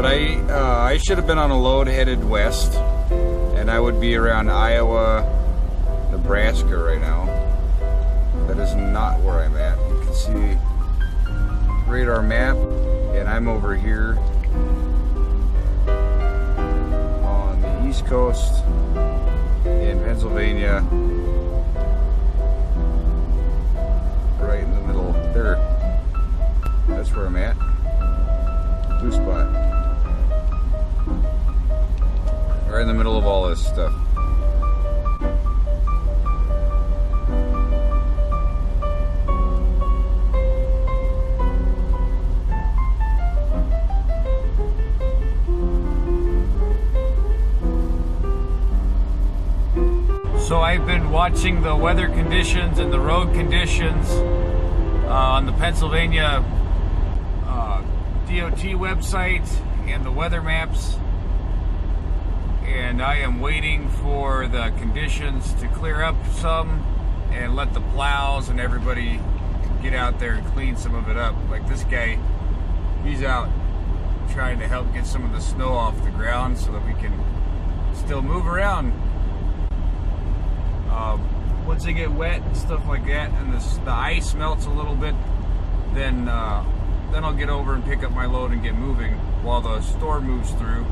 I should have been on a load headed west, and I would be around Iowa, Nebraska right now. That is not where I'm at. You can see radar map, and I'm over here on the East Coast in Pennsylvania, right in the middle there. That's where I'm at. Blue spot. Right in the middle of all this stuff. So I've been watching the weather conditions and the road conditions on the Pennsylvania DOT website and the weather maps, and I am waiting for the conditions to clear up some and let the plows and everybody get out there and clean some of it up. Like this guy, he's out trying to help get some of the snow off the ground so that we can still move around. Once they get wet and stuff like that, and the ice melts a little bit, then I'll get over and pick up my load and get moving while the storm moves through.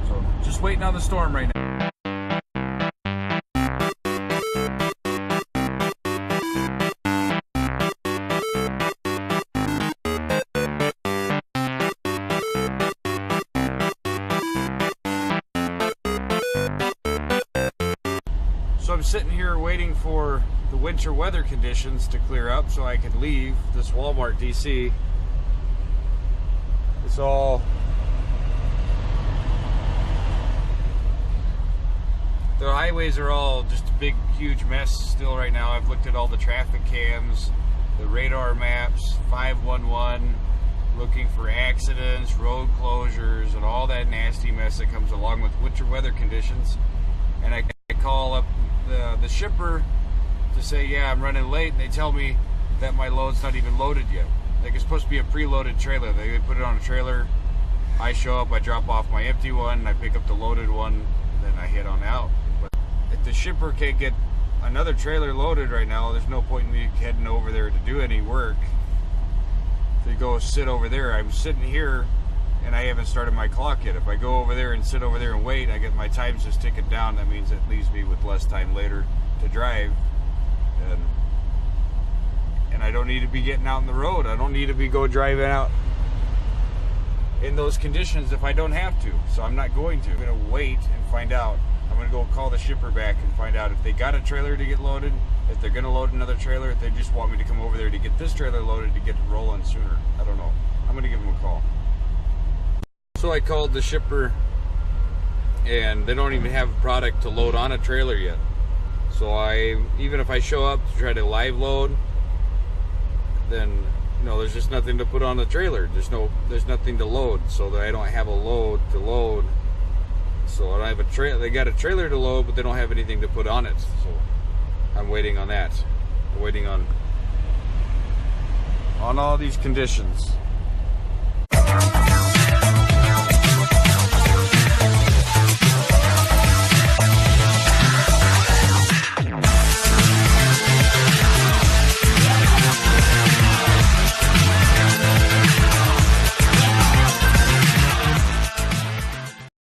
So just waiting on the storm right now. So I'm sitting here waiting for the winter weather conditions to clear up so I can leave this Walmart DC. It's all, the highways are all just a big huge mess still right now. I've looked at all the traffic cams, the radar maps, 511, looking for accidents, road closures, and all that nasty mess that comes along with winter weather conditions. And I call up the shipper to say, yeah, I'm running late, and they tell me that my load's not even loaded yet. Like, it's supposed to be a preloaded trailer. They put it on a trailer, I show up, I drop off my empty one, I pick up the loaded one, then I head on out. But if the shipper can't get another trailer loaded right now, there's no point in me heading over there to do any work. To go sit over there, I'm sitting here and I haven't started my clock yet. If I go over there and sit over there and wait, I get my time's just ticking down. That means it leaves me with less time later to drive. And I don't need to be getting out on the road. I don't need to be driving out in those conditions if I don't have to. So I'm not going to. I'm going to wait and find out. I'm going to go call the shipper back and find out if they got a trailer to get loaded, if they're going to load another trailer, if they just want me to come over there to get this trailer loaded to get rolling sooner. I don't know. I'm going to give them a call. So I called the shipper, and they don't even have a product to load on a trailer yet. So even if I show up to try to live load, then there's just nothing to put on the trailer. There's nothing to load, so that I don't have a load to load. So I don't have a trailer. They got a trailer to load, but they don't have anything to put on it. So I'm waiting on that. I'm waiting on all these conditions.